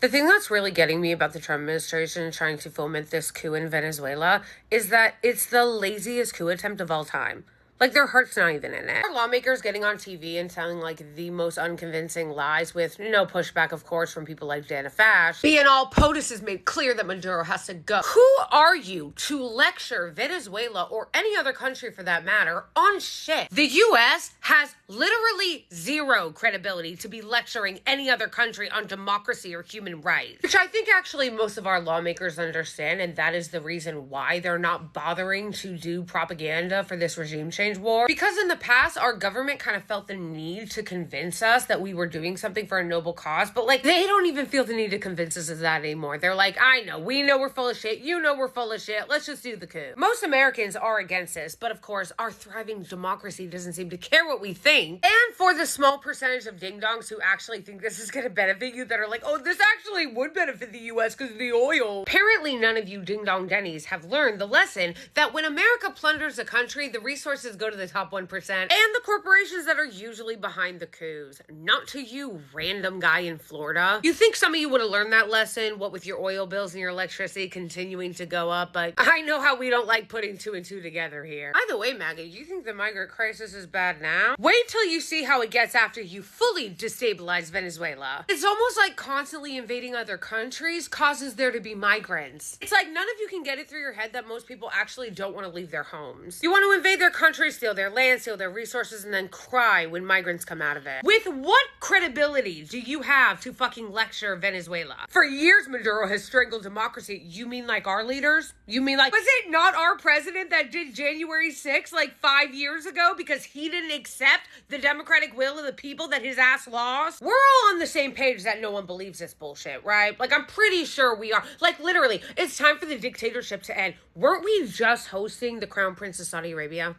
The thing that's really getting me about the Trump administration trying to foment this coup in Venezuela is that it's the laziest coup attempt of all time. Like, their heart's not even in it. Our lawmakers getting on TV and telling, like, the most unconvincing lies with no pushback, of course, from people like Dana Fash. Being all POTUS has made clear that Maduro has to go. Who are you to lecture Venezuela, or any other country for that matter, on shit? The U.S. has literally zero credibility to be lecturing any other country on democracy or human rights. Which I think actually most of our lawmakers understand, and that is the reason why they're not bothering to do propaganda for this regime change war. Because in the past, our government kind of felt the need to convince us that we were doing something for a noble cause, but like, they don't even feel the need to convince us of that anymore. They're like, I know, we know we're full of shit, you know we're full of shit, let's just do the coup. Most Americans are against this, but of course, our thriving democracy doesn't seem to care what we think. And for the small percentage of ding-dongs who actually think this is going to benefit you, that are like, oh, this actually would benefit the U.S. because of the oil. Apparently, none of you ding-dong dennies have learned the lesson that when America plunders a country, the resources go to the top 1% and the corporations that are usually behind the coups, not to you, random guy in Florida. You think some of you would have learned that lesson, what with your oil bills and your electricity continuing to go up, but I know how we don't like putting two and two together here. By the way, Maggie, you think the migrant crisis is bad now? Wait till you see how it gets after you fully destabilize Venezuela. It's almost like constantly invading other countries causes there to be migrants. It's like none of you can get it through your head that most people actually don't want to leave their homes. You want to invade their country, steal their land, steal their resources, and then cry when migrants come out of it. With what credibility do you have to fucking lecture Venezuela? For years, Maduro has strangled democracy. You mean like our leaders? You mean like, was it not our president that did January 6th like 5 years ago because he didn't accept the democratic will of the people that his ass lost? We're all on the same page that no one believes this bullshit, right? Like, I'm pretty sure we are. Like, literally, it's time for the dictatorship to end. Weren't we just hosting the Crown Prince of Saudi Arabia?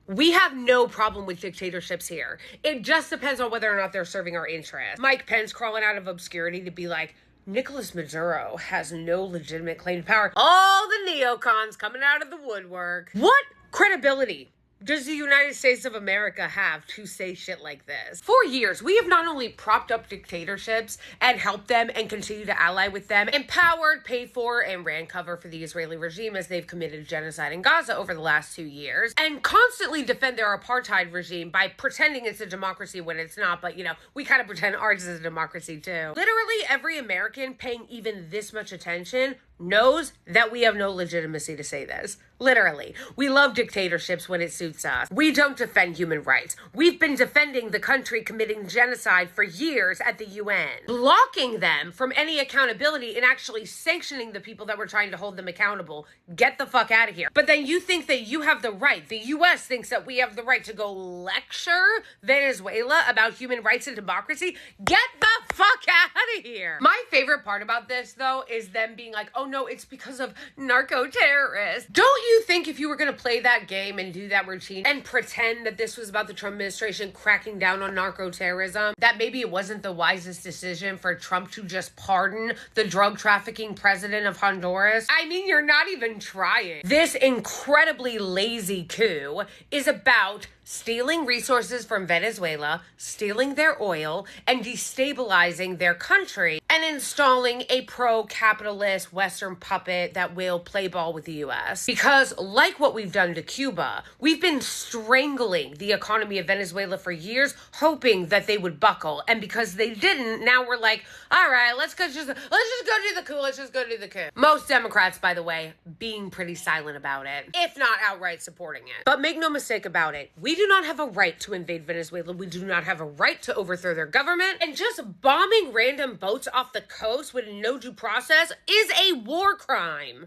We have no problem with dictatorships here. It just depends on whether or not they're serving our interests. Mike Pence crawling out of obscurity to be like, Nicolas Maduro has no legitimate claim to power. All the neocons coming out of the woodwork. What credibility does the United States of America have to say shit like this? For years, we have not only propped up dictatorships and helped them and continue to ally with them, empowered, paid for, and ran cover for the Israeli regime as they've committed genocide in Gaza over the last 2 years, and constantly defend their apartheid regime by pretending it's a democracy when it's not, but you know, we kind of pretend ours is a democracy too. Literally every American paying even this much attention knows that we have no legitimacy to say this. Literally. We love dictatorships when it suits us. We don't defend human rights. We've been defending the country committing genocide for years at the UN, blocking them from any accountability and actually sanctioning the people that were trying to hold them accountable. Get the fuck out of here. But then you think that you have the right, the US thinks that we have the right to go lecture Venezuela about human rights and democracy? Get the fuck out of here. My favorite part about this, though, is them being like, oh no, it's because of narco-terrorists. Don't you think if you were going to play that game and do that routine and pretend that this was about the Trump administration cracking down on narco-terrorism, that maybe it wasn't the wisest decision for Trump to just pardon the drug trafficking president of Honduras? I mean, you're not even trying. This incredibly lazy coup is about stealing resources from Venezuela, stealing their oil, and destabilizing their country, and installing a pro-capitalist Western puppet that will play ball with the U.S. Because, like what we've done to Cuba, we've been strangling the economy of Venezuela for years, hoping that they would buckle, and because they didn't, now we're like, all right, let's just go do the coup, let's just go do the coup. Most Democrats, by the way, being pretty silent about it, if not outright supporting it. But make no mistake about it, we do not have a right to invade Venezuela. We do not have a right to overthrow their government. And just bombing random boats off the coast with no due process is a war crime.